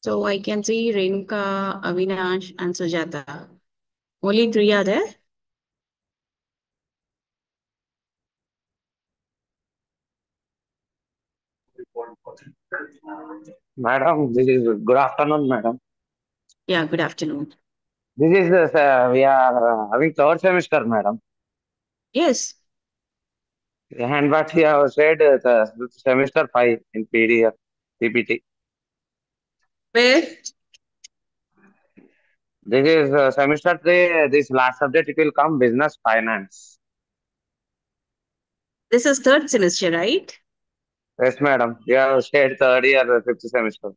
So I can see Renuka, Avinash, and Sujata. Only three are there. Madam, this is good afternoon, madam. Yeah, good afternoon. This is we are having third semester, madam. Yes, And what we have said the semester five in PDF, PPT. where This is semester three. This last subject it will come business finance. this is third semester, right? Yes, madam. We have said third year, fifth semester.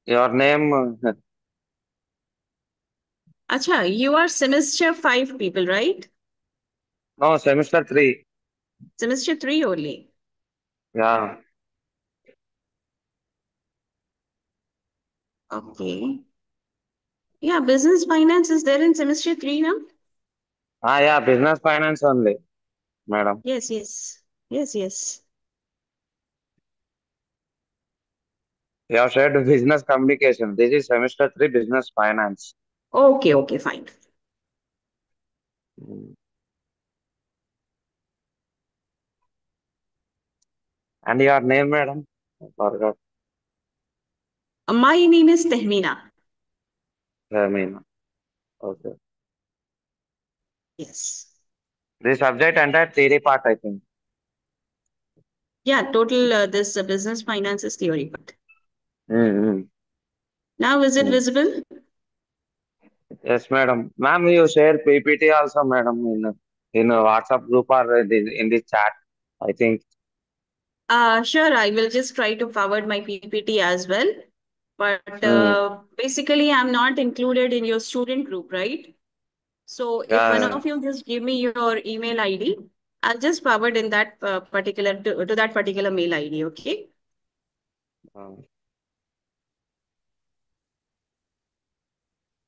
Your name? Acha, you are semester five people, right? No, semester three. Semester three only. Yeah. Okay. Yeah, business finance is there in semester three now? Yeah, business finance only, madam. Yes, yes. Yes, yes. We have said business communication. This is semester three, business finance. Okay, okay, fine. Mm. And your name, madam? I forgot. My name is Tehmina. I mean, okay. Yes. This subject entire theory part, I think. Yeah, total this business finance is theory part. Mm-hmm. Now is it Mm. visible? Yes, madam. Ma'am, you share PPT also, madam, in a WhatsApp group or in this chat. I think. Sure, I will just try to forward my PPT as well. But Mm. basically, I'm not included in your student group, right? So if one Yeah. of you just give me your email ID, I'll just forward in that particular to that particular mail ID. Okay. Uh,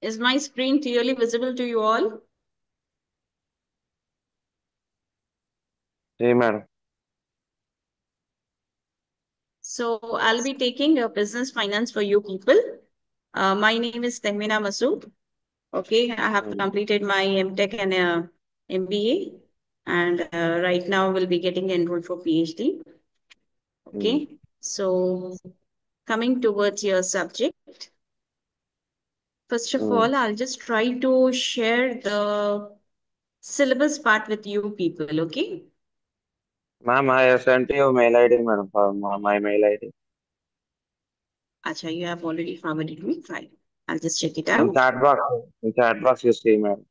Is my screen clearly visible to you all? see, madam. So I'll be taking a business finance for you people. My name is Tehmina Masood. Okay, I have Mm. completed my MTech and MBA, and right now will be getting enrolled for PhD. Mm. Okay, so coming towards your subject, first of Mm. all, I'll just try to share the syllabus part with you people. Okay, Ma'am, I have sent you mail ID, madam, for my mail ID. Acha, you have already forwarded me. Fine, I'll just check it In out. chat box, you see, madam.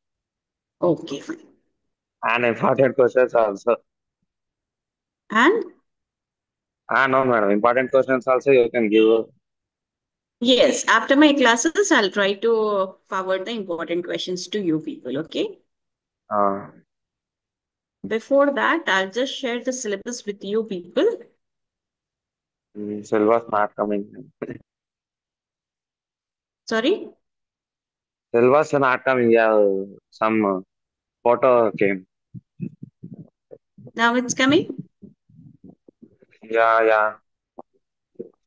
Okay, fine. And important questions also. And No, madam. Important questions also you can give. yes, after my classes, I'll try to forward the important questions to you people. Okay. Uh, Before that, I'll just share the syllabus with you people. Silver's not coming. Sorry, Silver's not coming. Yeah, some photo came. now it's coming. Yeah, yeah.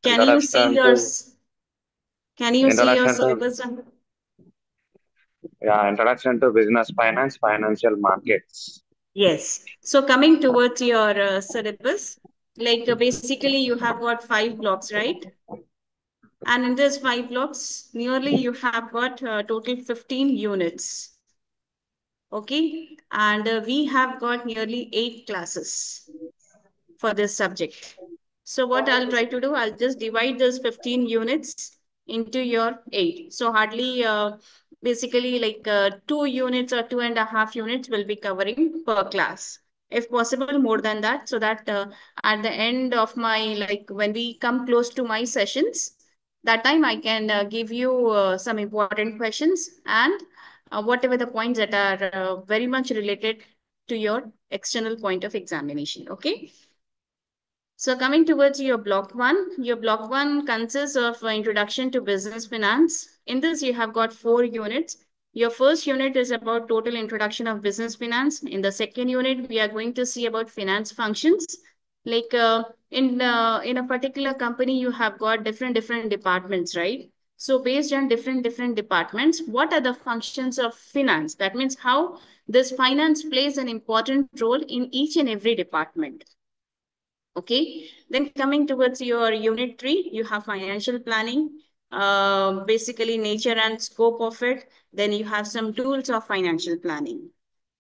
Can you see Introduction your to introduction to syllabus? introduction to business finance, financial markets. Yes. So coming towards your syllabus, like basically you have got five blocks, right? And in these five blocks, nearly you have got total 15 units. Okay. And we have got nearly eight classes for this subject. So what I'll try to do, I'll just divide those 15 units into your eight. So hardly, basically like 2 units or 2.5 units will be covering per class. If possible, more than that, so that at the end of my, like when we come close to my sessions, that time I can give you some important questions and whatever the points that are very much related to your external point of examination. Okay. So coming towards your block one consists of introduction to business finance. In this, you have got 4 units. Your first unit is about total introduction of business finance. In the second unit, we are going to see about finance functions. Like in a particular company, you have got different departments, right? So based on different departments, what are the functions of finance? That means how this finance plays an important role in each and every department. Okay, then coming towards your unit 3, you have financial planning, basically nature and scope of it. Then you have some tools of financial planning.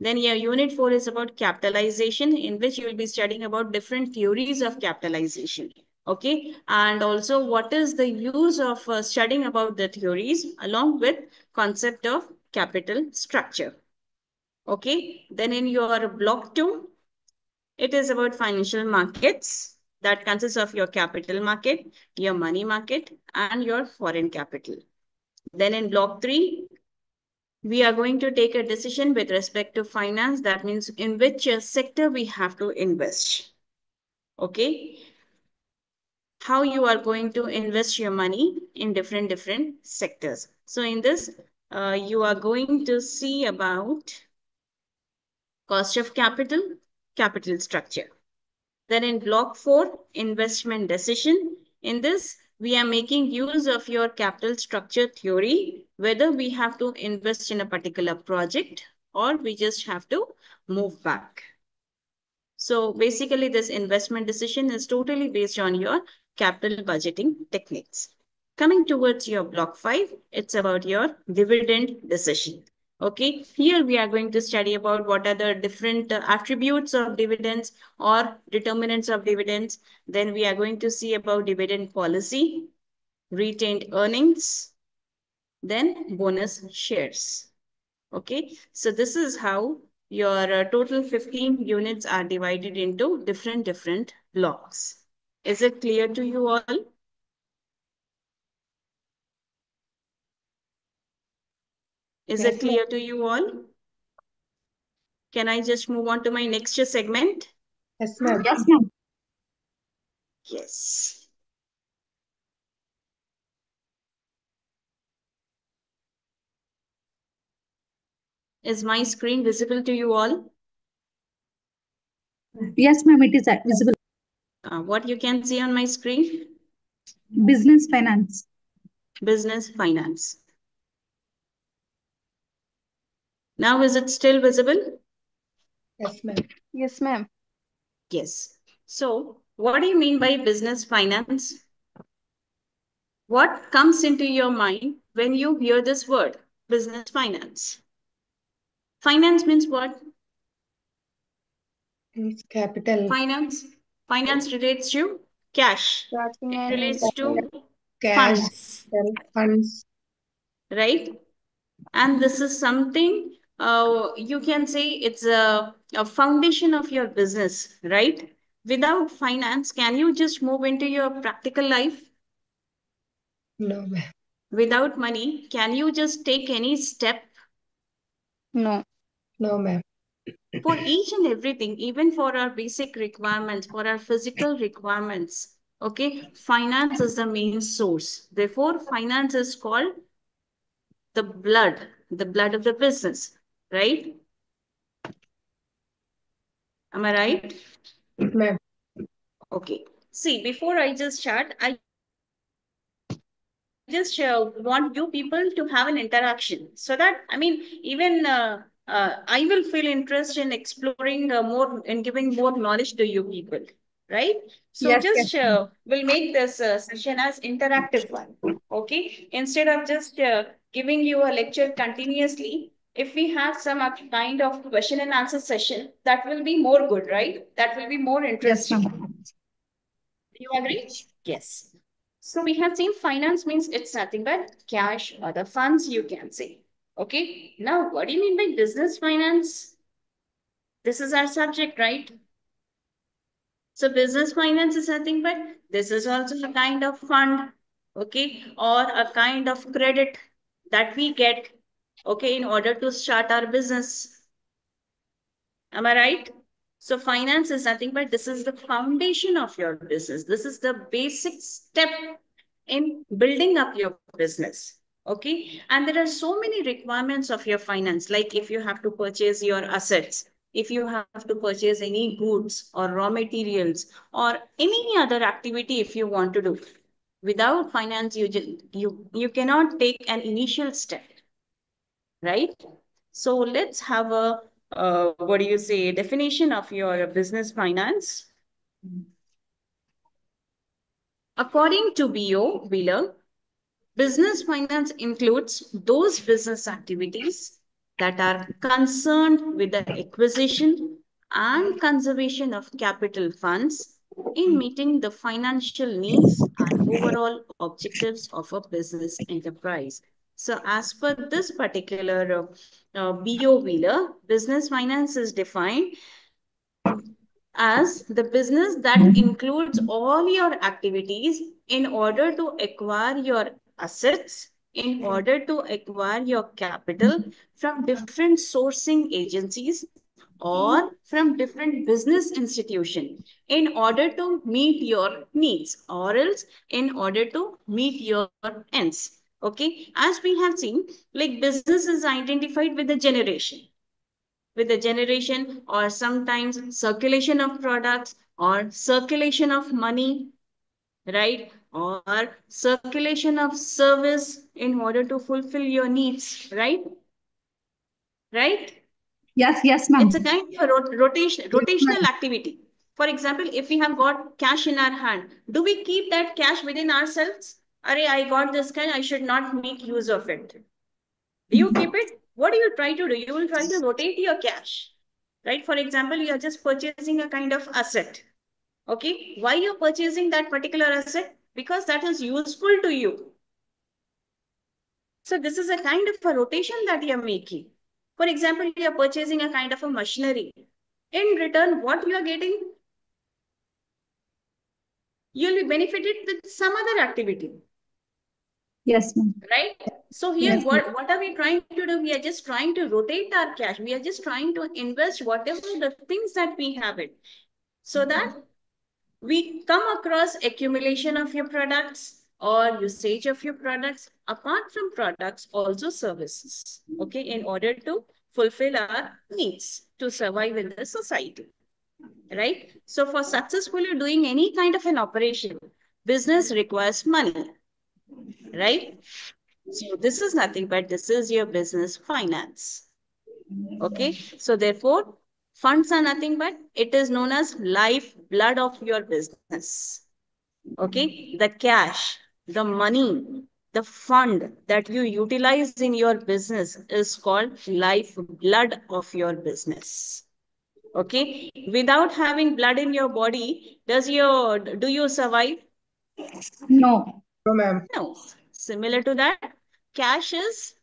Then your unit 4 is about capitalization, in which you will be studying about different theories of capitalization. Okay, and also what is the use of studying about the theories along with concept of capital structure. Okay, then in your block 2, it is about financial markets that consists of your capital market, your money market, and your foreign capital. Then in block 3, we are going to take a decision with respect to finance. That means in which sector we have to invest. Okay. How you are going to invest your money in different sectors. So in this, you are going to see about cost of capital, capital structure. Then in block 4, investment decision. In this, we are making use of your capital structure theory, whether we have to invest in a particular project or we just have to move back. So basically this investment decision is totally based on your capital budgeting techniques. Coming towards your block 5, it's about your dividend decision. Okay, here we are going to study about what are the different attributes of dividends or determinants of dividends. Then we are going to see about dividend policy, retained earnings, then bonus shares. Okay, so this is how your total 15 units are divided into different blocks. Is it clear to you all? Is it Yes, ma'am. clear to you all? Can I just move on to my next segment? Yes, ma'am. Yes, ma'am. Yes. Is my screen visible to you all? Yes, ma'am. It is visible. What you can see on my screen? Business finance. Business finance. Now is it still visible? Yes, ma'am. Yes, ma'am. Yes. So what do you mean by business finance? What comes into your mind when you hear this word, business finance? Finance means what? It's capital. Finance. Finance relates to cash. Tracking It and relates to Cash, funds, funds. right? And this is something you can say it's a foundation of your business, right? Without finance, can you just move into your practical life? No, ma'am. Without money, can you just take any step? no. No, ma'am. For each and everything, even for our basic requirements, for our physical requirements, okay, finance is the main source. Therefore, finance is called the blood of the business, right? Am I right? Ma'am. Okay. See, before I just start, I just want you people to have an interaction so that, I mean, even I will feel interest in exploring more and giving more knowledge to you people, right? So Yes, yes, just ma'am. we'll make this session as interactive one, okay? Instead of just giving you a lecture continuously, if we have some kind of question and answer session, that will be more good, right? That will be more Yes, interesting. ma'am. Do you agree? Yes. So we have seen finance means it's nothing but cash or the funds you can say. Okay. Now, what do you mean by business finance? This is our subject, right? So business finance is nothing but this is also a kind of fund, okay, or a kind of credit that we get, okay, in order to start our business. Am I right? So finance is nothing but this is the foundation of your business. This is the basic step in building up your business. Okay. And there are so many requirements of your finance, like if you have to purchase your assets, if you have to purchase any goods or raw materials or any other activity, if you want to do, without finance, you cannot take an initial step, right? So let's have a what do you say definition of your business finance. According to BO Wheeler, business finance includes those business activities that are concerned with the acquisition and conservation of capital funds in meeting the financial needs and overall objectives of a business enterprise. So, as per this particular BO Wheeler, business finance is defined as the business that includes all your activities in order to acquire your assets, in order to acquire your capital from different sourcing agencies or from different business institution in order to meet your needs or else in order to meet your ends. Okay, as we have seen, like business is identified with the generation, or sometimes circulation of products or circulation of money, right? Or circulation of service in order to fulfill your needs, right? Right? Yes, yes, It's ma'am. a kind of a rotational activity. For example, if we have got cash in our hand, do we keep that cash within ourselves? Array, I got this cash, I should not make use of it. Do you keep it? What do you try to do? You will try to rotate your cash, right? For example, you are just purchasing a kind of asset. Okay. Why you're purchasing that particular asset? Because that is useful to you. So this is a kind of a rotation that you're making. For example, you're purchasing a kind of a machinery. In return, what you are getting? You'll be benefited with some other activity. Yes, ma'am. Right? So here, Yes, what are we trying to do? We are just trying to rotate our cash. We are just trying to invest whatever the things that we have it, so that we come across accumulation of your products or usage of your products, apart from products, also services, okay, in order to fulfill our needs to survive in the society, right? So for successfully doing any kind of an operation, business requires money, right? So this is nothing but this is your business finance. Okay. So therefore, funds are nothing but it is known as life blood of your business. Okay. The cash, the money, the fund that you utilize in your business is called life blood of your business. Okay. Without having blood in your body, do you survive? no. No, ma'am. No. Similar to that, cash is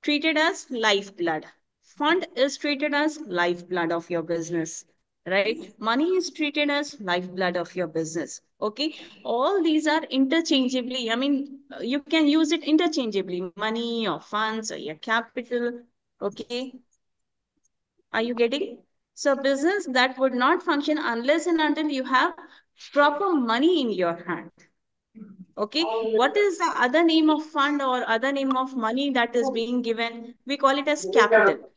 treated as lifeblood. Fund is treated as lifeblood of your business, right? Money is treated as lifeblood of your business. Okay. All these are interchangeably. I mean, you can use it interchangeably, money or funds or your capital. Okay. Are you getting? So business that would not function unless and until you have proper money in your hand. Okay, what is the other name of fund or other name of money that is being given? We call it as capital,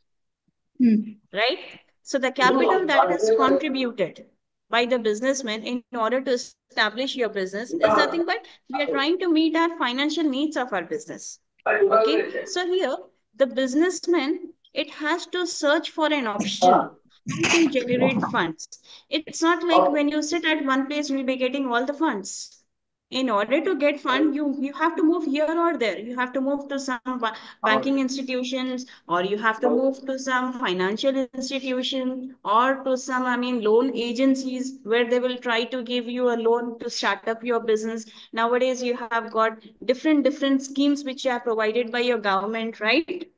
Hmm. right? So the capital that is contributed by the businessman in order to establish your business is nothing but we are trying to meet our financial needs of our business. Okay, so here the businessman, it has to search for an option how to generate funds. It's not like when you sit at one place, you'll be getting all the funds. In order to get fund, you have to move here or there. You have to move to some banking institutions, or you have to move to some financial institution, or to some, I mean, loan agencies where they will try to give you a loan to start up your business. Nowadays, you have got different schemes which are provided by your government, right?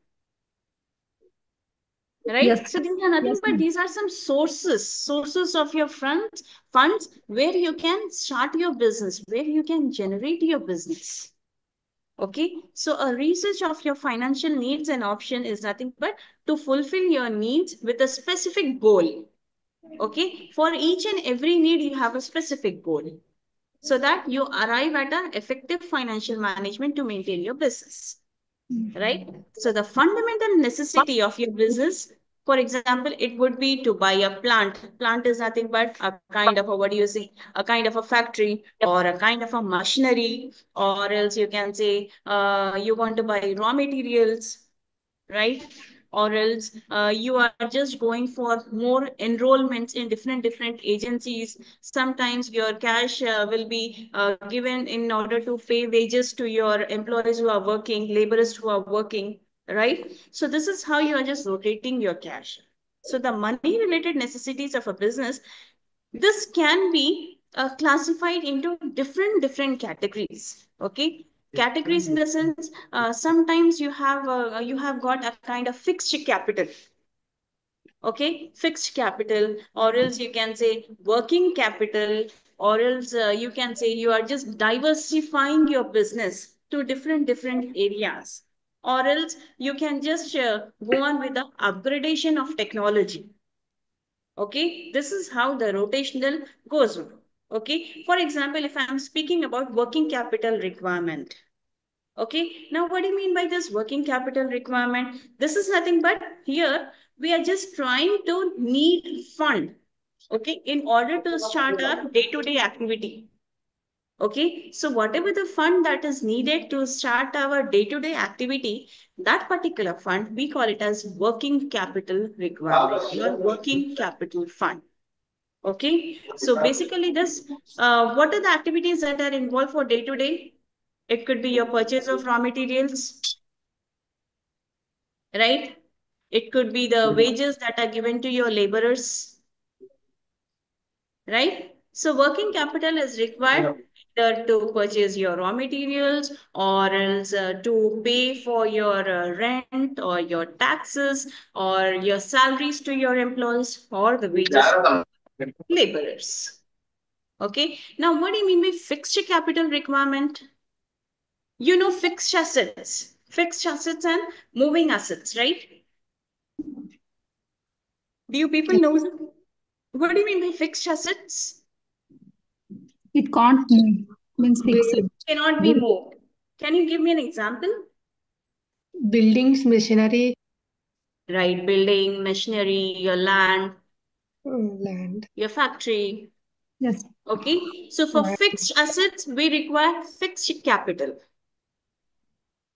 Yes. Right? So these are nothing Yes, but ma'am. these are some sources of your funds where you can start your business, where you can generate your business. Okay, so a research of your financial needs and option is nothing but to fulfill your needs with a specific goal. Okay, for each and every need, you have a specific goal so that you arrive at an effective financial management to maintain your business, right? So the fundamental necessity of your business, for example, it would be to buy a plant. Plant is nothing but a kind of a, what do you say, a kind of a factory or a kind of a machinery, or else you can say you want to buy raw materials, right? Or else you are just going for more enrollments in different agencies. Sometimes your cash will be given in order to pay wages to your employees who are working, laborers who are working, right? So this is how you are just rotating your cash. So the money related necessities of a business, this can be classified into different categories. Okay, categories in the sense, sometimes you have got a kind of fixed capital. Okay, fixed capital, or else you can say working capital, or else you can say you are just diversifying your business to different areas, or else you can just go on with the upgradation of technology. Okay, this is how the rotational goes on. Okay, for example, if I'm speaking about working capital requirement. Okay, now what do you mean by this working capital requirement? This is nothing but here we are just trying to need fund, okay, in order to start our day-to-day activity. Okay, so whatever the fund that is needed to start our day-to-day activity, that particular fund, we call it as working capital requirement, your working capital fund. Okay, so basically this, what are the activities that are involved for day to day? It could be your purchase of raw materials, right? It could be the wages that are given to your laborers, right? So working capital is required either to purchase your raw materials, or else to pay for your rent or your taxes or your salaries to your employees, or the wages of laborers. Okay. Now, what do you mean by fixed capital requirement? You know, fixed assets and moving assets, right? Do you people know what do you mean by fixed assets? It can't move, means fixed. Cannot be moved. Can you give me an example? Buildings, machinery, Right, building, machinery, your land, land. your factory. Yes. Okay. So for fixed assets, we require fixed capital.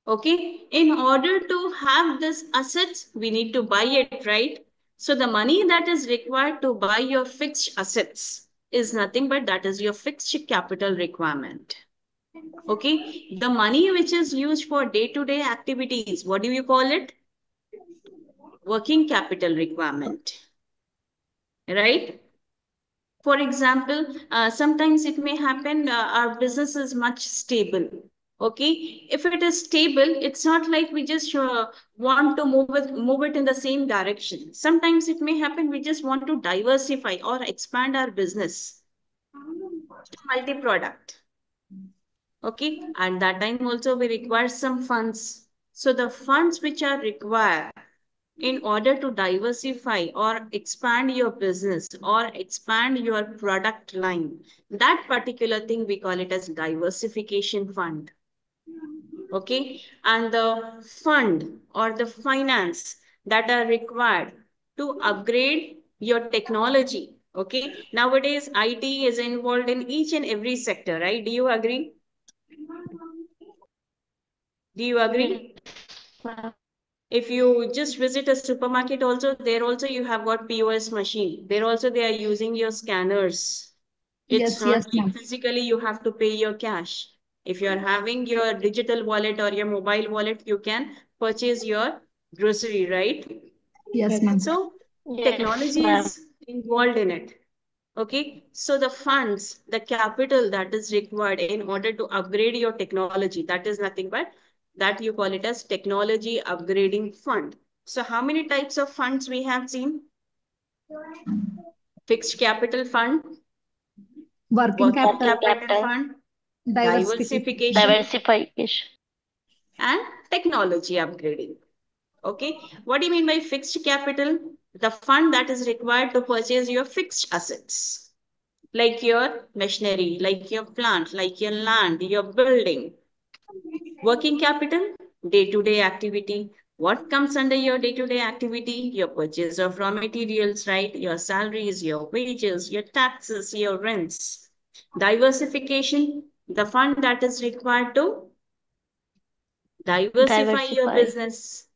Okay, in order to have this assets, we need to buy it, right? So the money that is required to buy your fixed assets is nothing but that is your fixed capital requirement. Okay, the money which is used for day-to-day activities, what do you call it? Working capital requirement, right? For example, sometimes it may happen our business is much stable. Okay, if it is stable, it's not like we just want to move it in the same direction. Sometimes it may happen we just want to diversify or expand our business to multi-product. Okay, at that time also we require some funds. So the funds which are required in order to diversify or expand your business or expand your product line, that particular thing we call it as diversification fund. Okay, and the fund or the finance that are required to upgrade your technology. Okay, nowadays IT is involved in each and every sector, right? Do you agree? Do you agree? If you just visit a supermarket also, there also you have got POS machine. There also they are using your scanners. It's Yes, not yes, like ma'am. physically you have to pay your cash. If you are having your digital wallet or your mobile wallet, you can purchase your grocery, right? Yes, ma'am. So Yes, technology ma'am. is involved in it. Okay, so the funds, the capital that is required in order to upgrade your technology, that is nothing but that you call it as technology upgrading fund. So how many types of funds we have seen? Fixed capital fund, Working working capital, Working capital capital, fund, diversification. diversification, diversification. and technology upgrading. Okay, what do you mean by fixed capital? the fund that is required to purchase your fixed assets, like your machinery, like your plant, like your land, your building. Working capital, day-to-day activity. What comes under your day-to-day activity? Your purchase of raw materials, right? Your salaries, your wages, your taxes, your rents. Diversification, the fund that is required to diversify your Diversify. business.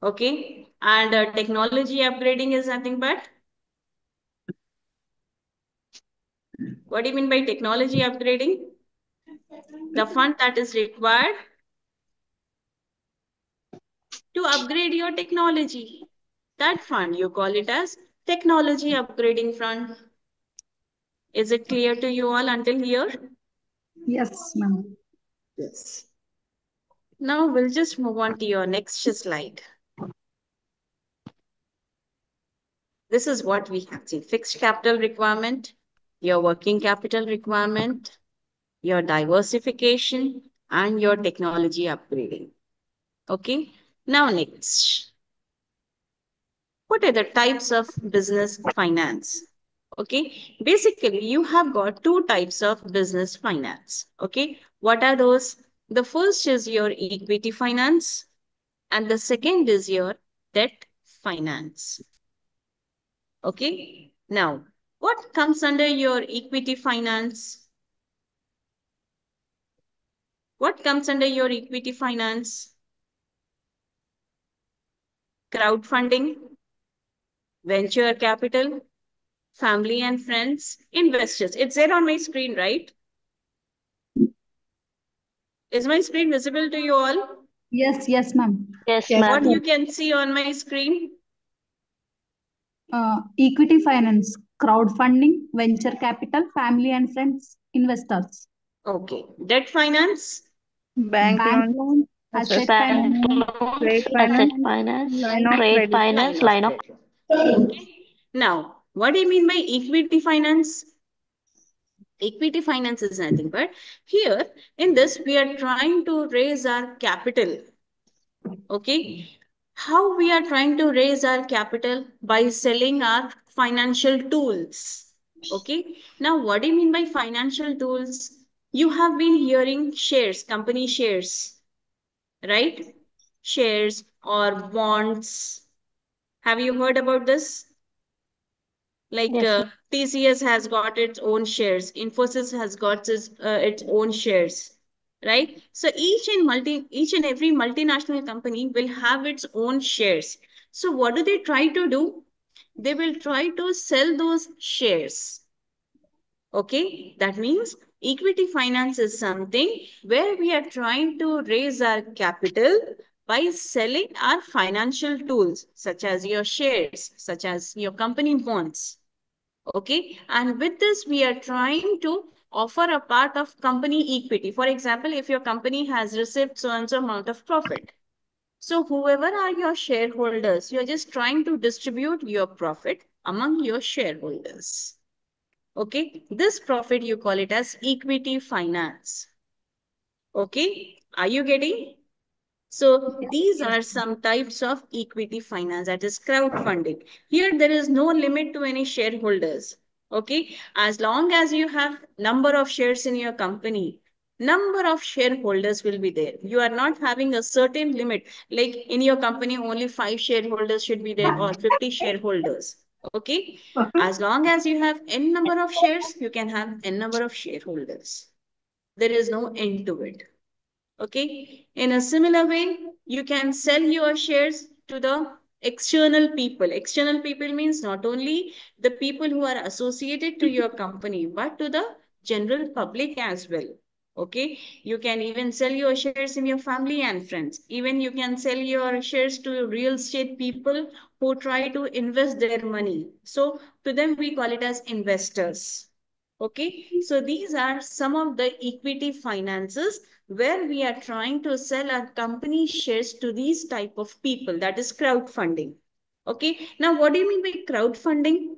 Okay. And technology upgrading is nothing but, what do you mean by technology upgrading? The fund that is required to upgrade your technology. That fund, you call it as technology upgrading fund. Is it clear to you all until here? Yes, ma'am. Yes. Now we'll just move on to your next slide. This is what we have seen. Fixed capital requirement, your working capital requirement, your diversification, and your technology upgrading. Okay. Now next. What are the types of business finance? Okay, basically you have got two types of business finance. Okay, what are those? The first is your equity finance, and the second is your debt finance. Okay, now what comes under your equity finance? What comes under your equity finance? Crowdfunding, venture capital, family and friends, investors. It's there on my screen, right? Is my screen visible to you all? Yes, yes, ma'am. Yes, Yes, What ma'am. you can see on my screen? Equity finance, crowdfunding, venture capital, family and friends, investors. Okay. Debt finance? Bank Bank loans, loan, asset asset Bank finance, finance, loans, trade asset finance, finance, line of trade credit. finance, Line of line of credit. Okay. Now, what do you mean by equity finance? Equity finance is nothing but here in this we are trying to raise our capital. Okay. How we are trying to raise our capital? By selling our financial tools. Okay. Now, what do you mean by financial tools? You have been hearing shares, company shares, right? Shares or bonds. Have you heard about this? Like yes, TCS has got its own shares, Infosys has got its own shares, right? So each and every multinational company will have its own shares. So what do they try to do? They will try to sell those shares. Okay, that means equity finance is something where we are trying to raise our capital by selling our financial tools, such as your shares, such as your company bonds. Okay, and with this, we are trying to offer a part of company equity. For example, if your company has received so and so amount of profit. So, whoever are your shareholders, you're just trying to distribute your profit among your shareholders. Okay, this profit you call it as equity finance. Okay, are you getting? So these yes, are some types of equity finance, that is crowdfunding. Here there is no limit to any shareholders. Okay, as long as you have number of shares in your company, number of shareholders will be there. You are not having a certain limit, like in your company only 5 shareholders should be there or 50 shareholders. Okay, as long as you have n number of shares, you can have n number of shareholders. There is no end to it. Okay. In a similar way, you can sell your shares to the external people. External people means not only the people who are associated to your company, but to the general public as well. Okay. You can even sell your shares in your family and friends. Even you can sell your shares to real estate people who try to invest their money. So to them, we call it as investors. Okay, so these are some of the equity finances where we are trying to sell our company shares to these type of people, that is crowdfunding. Okay, now what do you mean by crowdfunding?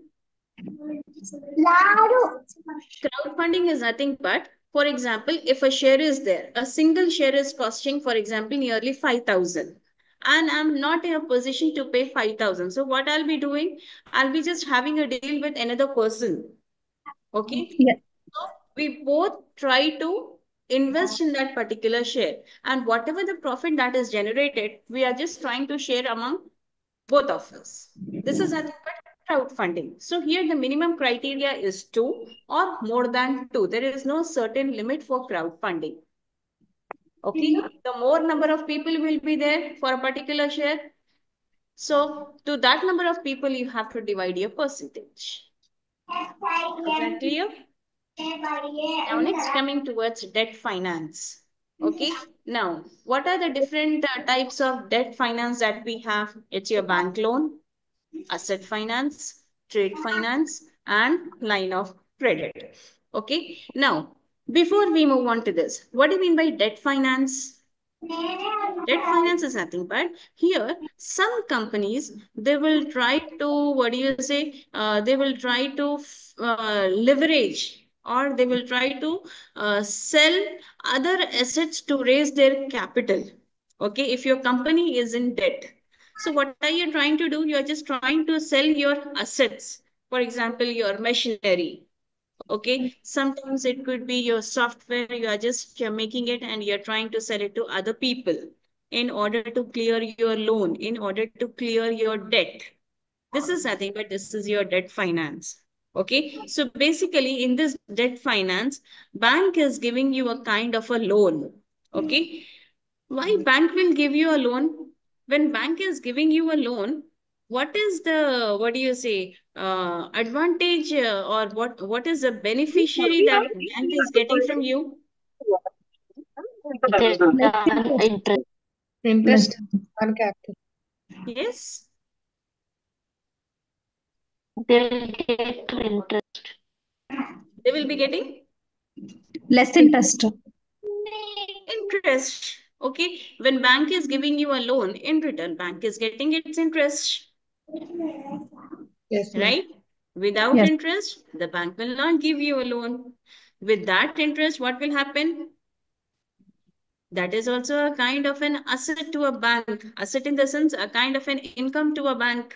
Crowdfunding is nothing but, for example, if a share is there, a single share is costing, for example, nearly 5,000. and I'm not in a position to pay 5,000. So what I'll be doing, I'll be just having a deal with another person. Okay. Yes. So we both try to invest in that particular share, and whatever the profit that is generated, we are just trying to share among both of us. This is nothing but crowdfunding. So here the minimum criteria is two or more than two. There is no certain limit for crowdfunding. Okay, the more number of people will be there for a particular share. So to that number of people, you have to divide your percentage. Is that clear? Now next coming towards debt finance. Okay, now what are the different types of debt finance that we have? It's your bank loan, asset finance, trade finance, and line of credit. Okay, now before we move on to this, what do you mean by debt finance? Debt finance is nothing but here some companies they will try to what do you say? They will try to leverage or they will try to sell other assets to raise their capital. Okay, if your company is in debt, so what are you trying to do? You are just trying to sell your assets. For example, your machinery. Okay, sometimes it could be your software, you are just making it and you're trying to sell it to other people in order to clear your loan, in order to clear your debt. This is nothing but this is your debt finance. Okay, so basically in this debt finance, bank is giving you a kind of a loan. Okay, why bank will give you a loan? When bank is giving you a loan, what is the what do you say advantage or what is the beneficiary that bank is getting from you? Less interest. Less. Interest on capital. Yes, they will be getting Less interest. interest. Okay, when bank is giving you a loan, in return bank is getting its interest, Yes, ma'am. right? Without Yes. interest, the bank will not give you a loan. With that interest, what will happen? That is also a kind of an asset to a bank. Asset in the sense, a kind of an income to a bank.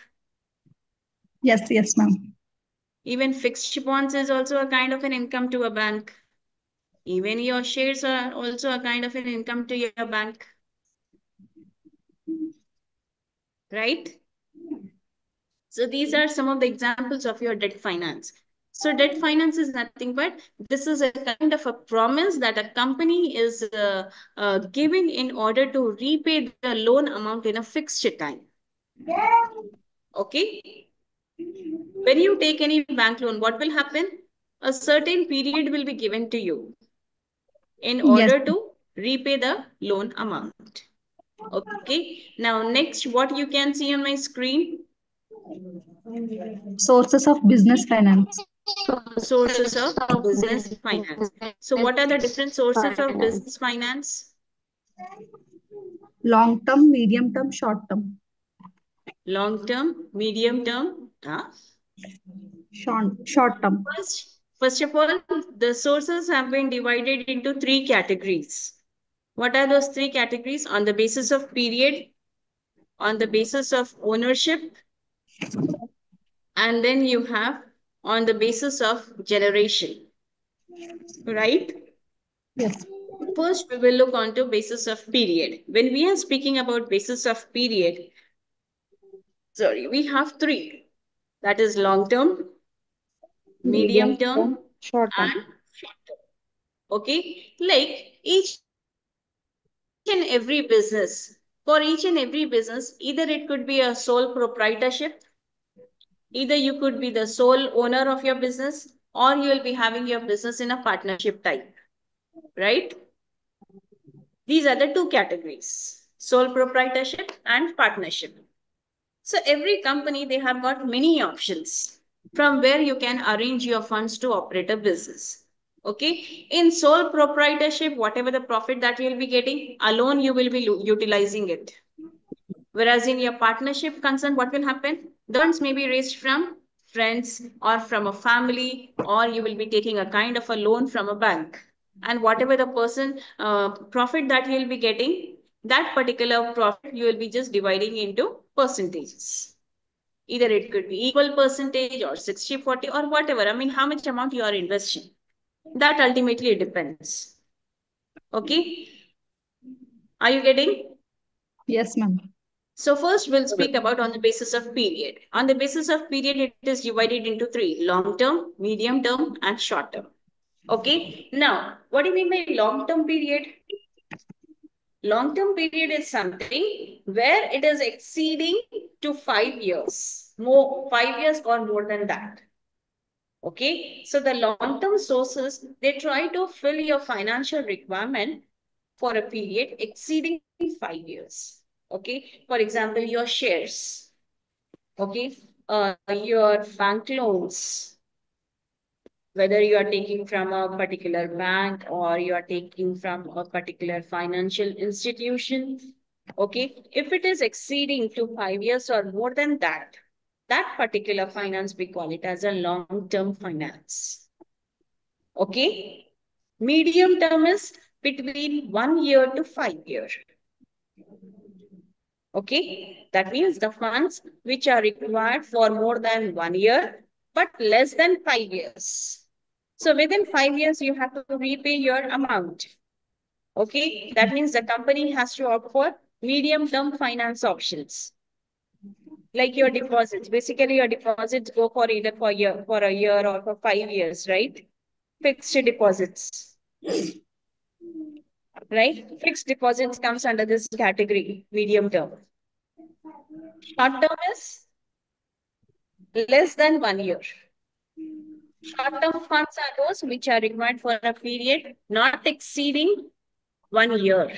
Yes. Yes, ma'am. Even fixed bonds is also a kind of an income to a bank. Even your shares are also a kind of an income to your bank, right? So these are some of the examples of your debt finance. So debt finance is nothing but this is a kind of a promise that a company is giving in order to repay the loan amount in a fixed time. Okay. When you take any bank loan, what will happen? A certain period will be given to you in Yes. order to repay the loan amount. Okay. Now, next, what you can see on my screen, Sources of business finance. sources of business finance. So, what are the different sources of business finance? Long term, medium term, short term. Long term, medium term. Short term. First of all, the sources have been divided into three categories. What are those three categories? On the basis of period, on the basis of ownership, and then you have on the basis of generation, right? Yes. First, we will look on to basis of period. When we are speaking about basis of period, sorry, we have three. That is long term, medium Medium term, term, short term. and short term. Okay, like each and every business, for each and every business, either it could be a sole proprietorship, either you could be the sole owner of your business, or you will be having your business in a partnership type, right? These are the two categories, sole proprietorship and partnership. So every company, they have got many options from where you can arrange your funds to operate a business. Okay. In sole proprietorship, whatever the profit that you'll be getting, alone you will be utilizing it. Whereas in your partnership concern, what will happen? The funds may be raised from friends or from a family, or you will be taking a kind of a loan from a bank. And whatever the person profit that you'll be getting, that particular profit you will be just dividing into percentages. Either it could be equal percentage or 60-40 or whatever. I mean, how much amount you are investing. That ultimately depends. Okay. Are you getting? Yes, ma'am. So first we'll speak about on the basis of period. On the basis of period, it is divided into three: long term, medium term, and short term. Okay. Now, what do you mean by long term period? Long term period is something where it is exceeding to 5 years, more 5 years or more than that. Okay. So the long term sources, they try to fill your financial requirement for a period exceeding 5 years. Okay. For example, your shares. Okay. Your bank loans, whether you are taking from a particular bank or you are taking from a particular financial institution. Okay. If it is exceeding to 5 years or more than that, that particular finance, we call it as a long-term finance. Okay. Medium term is between 1 year to 5 years. Okay. That means the funds which are required for more than 1 year, but less than 5 years. So within 5 years, you have to repay your amount. Okay. That means the company has to opt for medium term finance options. Like your deposits. Basically, your deposits go for either for a year or for 5 years, right? Fixed deposits. Right? Fixed deposits comes under this category, medium term. Short term is less than 1 year. Short term funds are those which are required for a period not exceeding 1 year.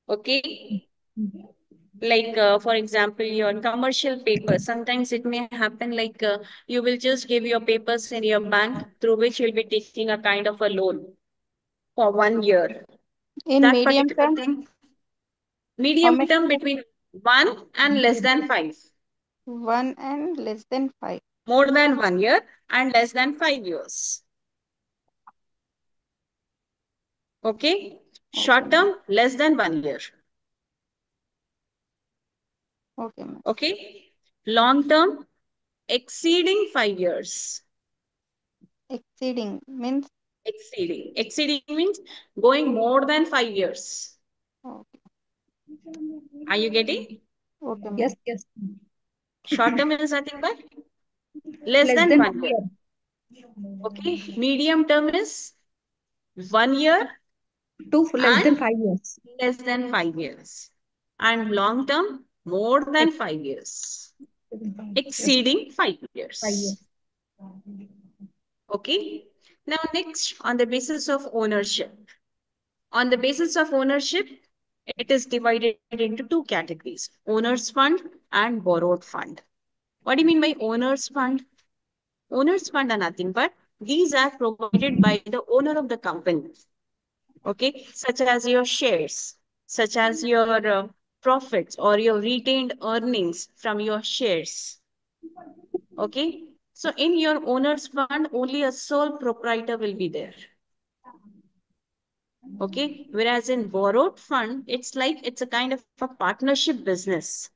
Okay. Like, for example, your commercial paper, sometimes it may happen like you will just give your papers in your bank through which you'll be taking a kind of a loan for 1 year. In That medium particular term, thing, how medium many? term between 1 and less than 5. 1 and less than 5. More than 1 year and less than 5 years. Okay. Okay, Short ma'am. term, less than 1 year. Okay, ma'am. Okay. Long term, exceeding 5 years. Exceeding means Exceeding. Exceeding means going more than 5 years. okay. Are you getting? Okay, Yes, ma'am. yes. Short term is nothing but less Less than than 1 year. 1 year. Okay. Medium term is 1 year To less and than 5 years. less than 5 years. And long term, more than Ex- 5 years. Yes, Exceeding 5 years. 5 years. Okay. Now, next, on the basis of ownership. On the basis of ownership, it is divided into two categories: owner's fund and borrowed fund. What do you mean by owner's fund? Owner's fund are nothing but these are provided by the owner of the company. Okay, such as your shares, such as your profits or your retained earnings from your shares. Okay, so in your owner's fund, only a sole proprietor will be there. Okay, whereas in borrowed fund, it's like it's a kind of a partnership business.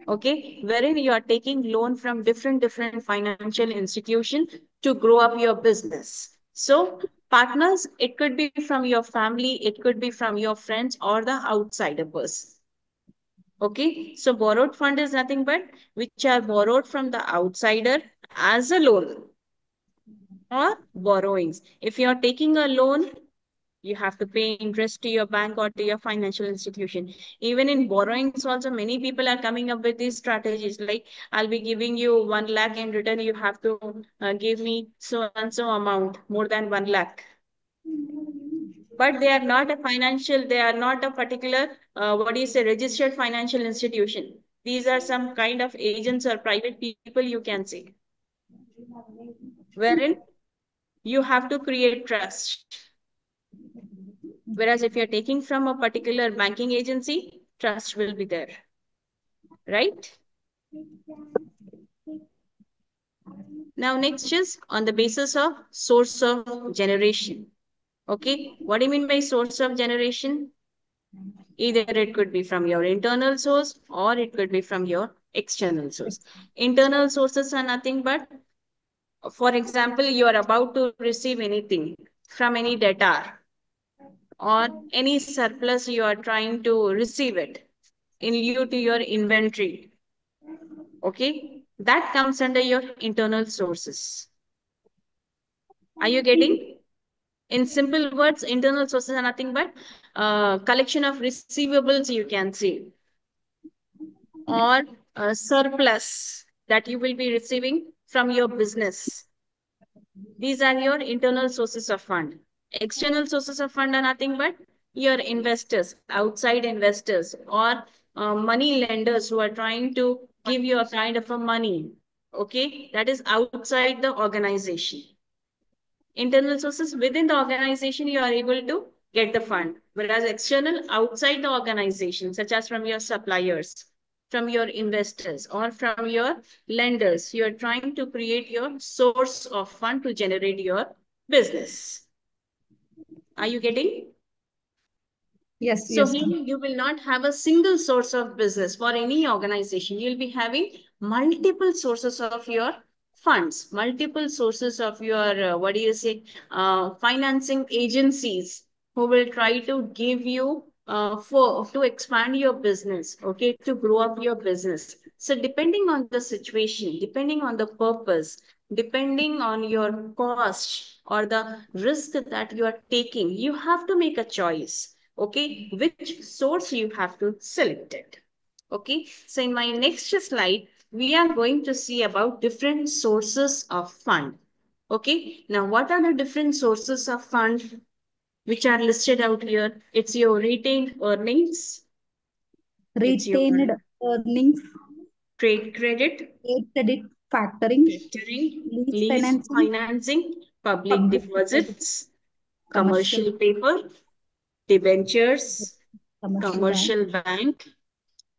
Okay, wherein you are taking loan from different financial institutions to grow up your business. So partners, it could be from your family, it could be from your friends or the outsider person. Okay, so borrowed fund is nothing but which are borrowed from the outsider as a loan or borrowings. If you are taking a loan, you have to pay interest to your bank or to your financial institution. Even in borrowings also, many people are coming up with these strategies like, I'll be giving you 1 lakh in return, you have to give me so and so amount, more than 1 lakh. But they are not a financial, they are not a particular, what do you say, registered financial institution. These are some kind of agents or private people, you can say, wherein you have to create trust. Whereas if you're taking from a particular banking agency, trust will be there, right? Now, next is on the basis of source of generation. Okay, what do you mean by source of generation? Either it could be from your internal source or it could be from your external source. Internal sources are nothing but, for example, you are about to receive anything from any debtor or any surplus you are trying to receive it in lieu to your inventory. Okay, that comes under your internal sources. Are you getting? In simple words, internal sources are nothing but collection of receivables you can see, or surplus that you will be receiving from your business. These are your internal sources of fund. External sources of fund are nothing but your investors, outside investors, or money lenders who are trying to give you a kind of a money. Okay, that is outside the organization. Internal sources within the organization, you are able to get the fund. Whereas external, outside the organization, such as from your suppliers, from your investors, or from your lenders, you are trying to create your source of fund to generate your business. Are you getting? Yes, So yes, here ma'am. you will not have a single source of business for any organization. You'll be having multiple sources of your funds, multiple sources of your, what do you say, financing agencies who will try to give you to expand your business, okay, to grow up your business. So depending on the situation, depending on the purpose, depending on your cost or the risk that you are taking, you have to make a choice. Okay, which source you have to select it. Okay, so in my next slide, we are going to see about different sources of fund. Okay, now what are the different sources of fund which are listed out here? It's your retained earnings, it's your Retained earnings, trade credit, trade credit, factoring, factoring, lease lease financing, financing, public public deposit, deposits, commercial, commercial paper, debentures, commercial bank, commercial bank,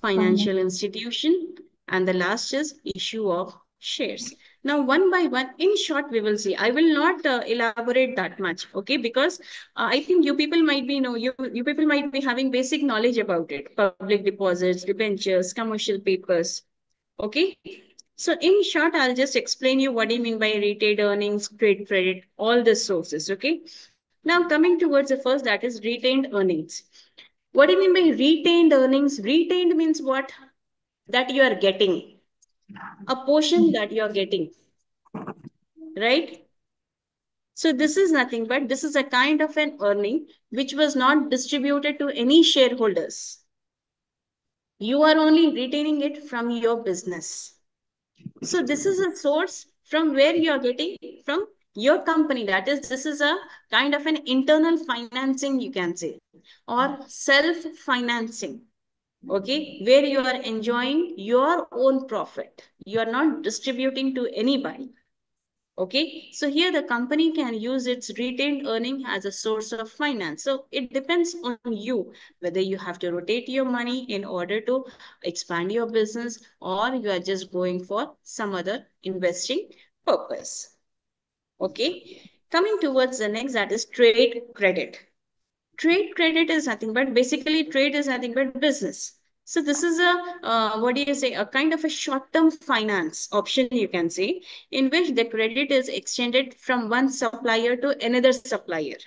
finance. financial institution, and the last is issue of shares. Now, one by one, in short, we will see. I will not elaborate that much, okay? Because I think you people might be you people might be having basic knowledge about it. Public deposits, debentures, commercial papers, okay? So, in short, I'll just explain you what do you mean by retained earnings, trade credit, all the sources, okay? Now, coming towards the first, that is retained earnings. What do you mean by retained earnings? Retained means what? That you are getting, a portion that you are getting, right? So this is nothing but this is a kind of an earning which was not distributed to any shareholders. You are only retaining it from your business. So this is a source from where you are getting from your company. That is, this is a kind of an internal financing, you can say, or self-financing. Okay, where you are enjoying your own profit. You are not distributing to anybody. Okay, so here the company can use its retained earning as a source of finance. So it depends on you whether you have to rotate your money in order to expand your business or you are just going for some other investing purpose. Okay, coming towards the next, that is trade credit. Trade credit is nothing but basically trade is nothing but business. So this is a what do you say, a kind of a short-term finance option, you can say, in which the credit is extended from one supplier to another supplier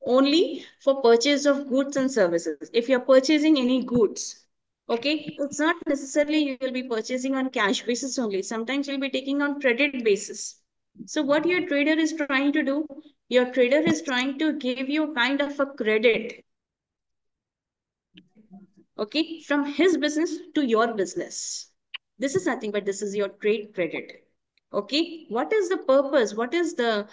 only for purchase of goods and services. If you're purchasing any goods, okay, it's not necessarily you will be purchasing on cash basis only. Sometimes you'll be taking on credit basis. So what your trader is trying to do, your trader is trying to give you kind of a credit, okay, from his business to your business. This is nothing but this is your trade credit. Okay, what is the purpose? What is the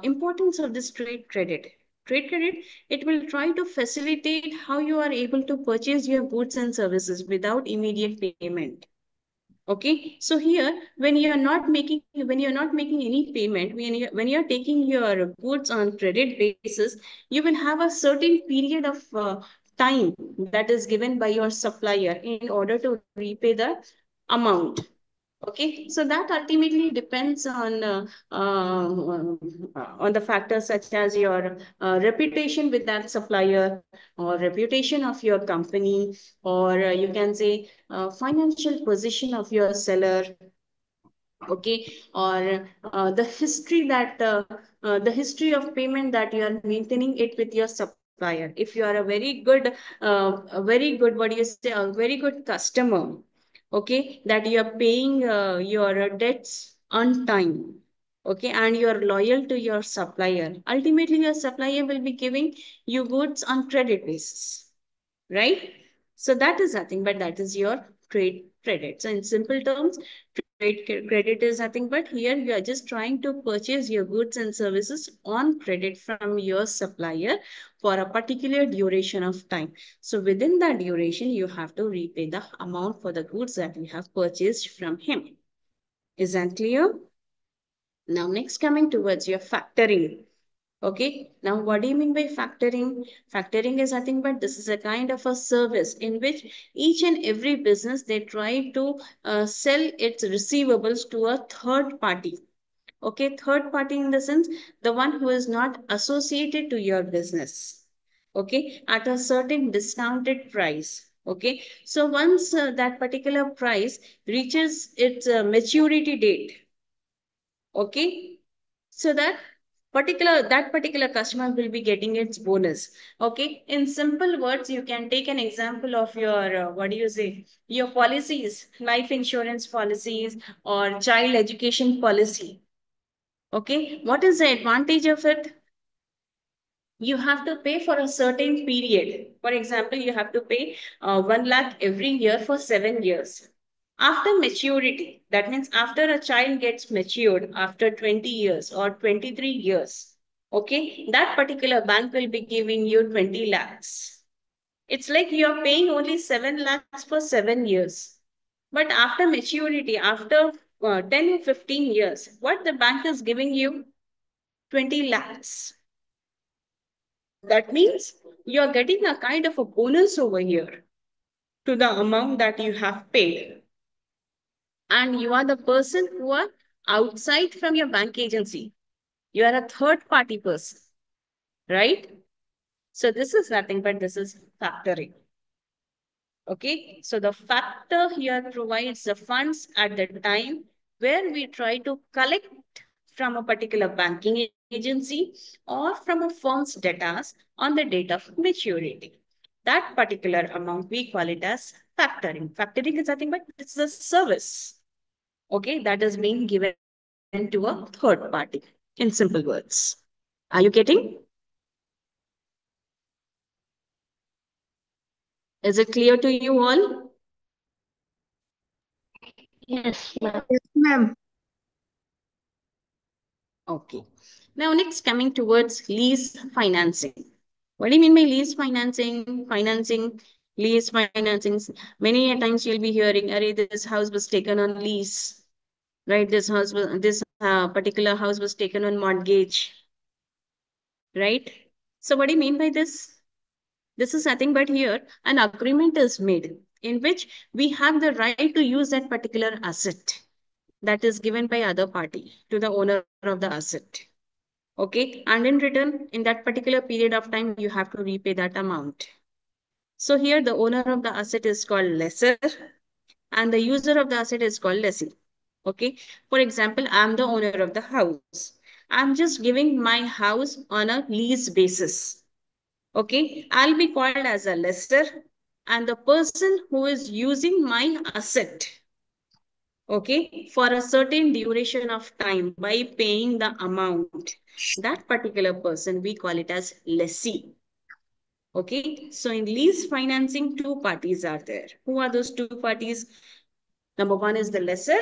importance of this trade credit? Trade credit, it will try to facilitate how you are able to purchase your goods and services without immediate payment. Okay, so here when you're not making any payment, when you're taking your goods on credit basis, you will have a certain period of time that is given by your supplier in order to repay the amount. Okay, so that ultimately depends on the factors such as your reputation with that supplier, or reputation of your company, or you can say financial position of your seller. Okay, or the history of payment that you are maintaining it with your supplier. If you are a very good, what do you say, a very good customer, okay, that you are paying your debts on time, okay, and you are loyal to your supplier, ultimately your supplier will be giving you goods on credit basis, right? So that is nothing but that is your trade credit. So in simple terms, credit is nothing but here you are just trying to purchase your goods and services on credit from your supplier for a particular duration of time. So within that duration, you have to repay the amount for the goods that you have purchased from him. Is that clear? Now, next coming towards your factoring. Okay, now what do you mean by factoring? Factoring is nothing but this is a kind of a service in which each and every business they try to sell its receivables to a third party. Okay, third party in the sense the one who is not associated to your business. Okay, at a certain discounted price. Okay, so once that particular price reaches its maturity date, okay, so that particular customer will be getting its bonus. Okay, in simple words, you can take an example of your what do you say, your policies, life insurance policies or child education policy. Okay, what is the advantage of it? You have to pay for a certain period. For example, you have to pay 1 lakh every year for 7 years. After maturity, that means after a child gets matured after 20 years or 23 years, okay, that particular bank will be giving you 20 lakhs. It's like you're paying only 7 lakhs for 7 years. But after maturity, after 10 or 15 years, what the bank is giving you? 20 lakhs. That means you're getting a kind of a bonus over here to the amount that you have paid. And you are the person who are outside from your bank agency. You are a third party person, right? So this is nothing but this is factoring. Okay, so the factor here provides the funds at the time where we try to collect from a particular banking agency or from a firm's debtors on the date of maturity. That particular amount we call it as factoring. Factoring is nothing but it's a service, okay, that is being given to a third party. In simple words, are you getting? Is it clear to you all? Yes, ma'am. Yes, ma'am. Okay. Now, next coming towards lease financing. What do you mean by lease financing? Lease financings. Many a times you'll be hearing, "Arey, this house was taken on lease, right? This particular house was taken on mortgage, right?" So, what do you mean by this? This is nothing but here an agreement is made in which we have the right to use that particular asset that is given by other party to the owner of the asset. Okay, and in return, in that particular period of time, you have to repay that amount. So here the owner of the asset is called lessor and the user of the asset is called lessee. Okay, for example, I'm the owner of the house. I'm just giving my house on a lease basis. Okay, I'll be called as a lessor and the person who is using my asset, okay, for a certain duration of time by paying the amount, that particular person we call it as lessee. Okay, so in lease financing, two parties are there. Who are those two parties? Number one is the lessor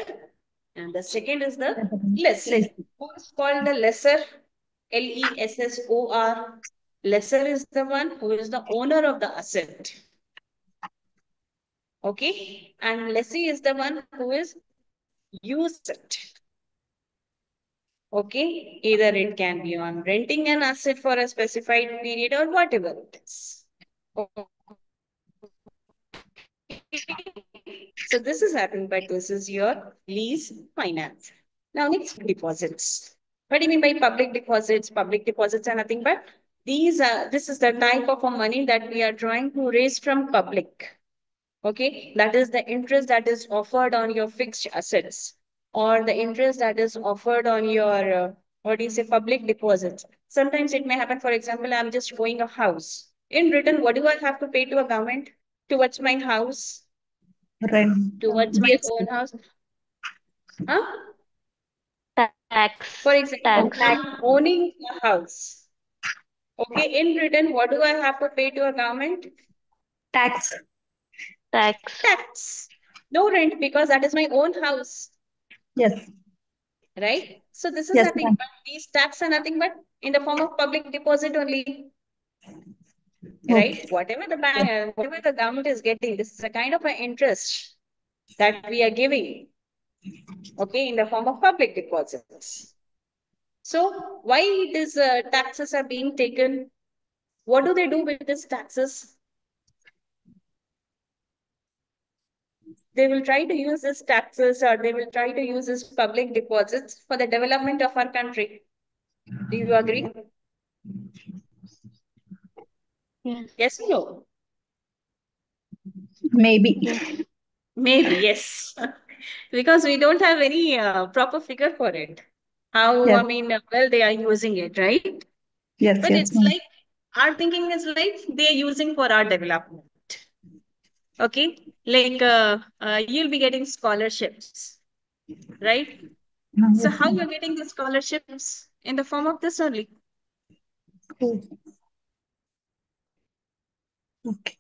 and the second is the lessee. Who is called the lessor? Lessor. Lessor is the one who is the owner of the asset. Okay, and lessee is the one who is use it. Okay, either it can be on renting an asset for a specified period or whatever it is. Okay. So this is happening, but this is your lease finance. Now, next deposits. What do you mean by public deposits? Public deposits are nothing but this is the type of a money that we are trying to raise from public. Okay, that is the interest that is offered on your fixed assets or the interest that is offered on your what do you say, public deposits. Sometimes it may happen, for example, I'm just buying a house. In return, what do I have to pay to a government towards my house, Rent. towards my GST. own house? Huh? Tax. For example, Tax. I'm owning a house. Okay, in return, what do I have to pay to a government? Tax. Tax. Tax. No rent, because that is my own house, Yes. right? So this is Yes, nothing ma'am. but these tax are nothing but in the form of public deposit only, right? Okay. Whatever the bank, whatever the government is getting, this is a kind of an interest that we are giving, okay, in the form of public deposits. So why these taxes are being taken? What do they do with these taxes? They will try to use these taxes or they will try to use these public deposits for the development of our country. Do you agree? Yes. Yes or no? Maybe. Yes. Maybe, yes. Because we don't have any proper figure for it. How, I Yes. mean, well, they are using it, right? Yes. But Yes, it's ma'am. like our thinking is like they're using for our development. Okay? Like you'll be getting scholarships, right? So Yes, how ma'am. you're getting the scholarships in the form of this only? Oh, okay.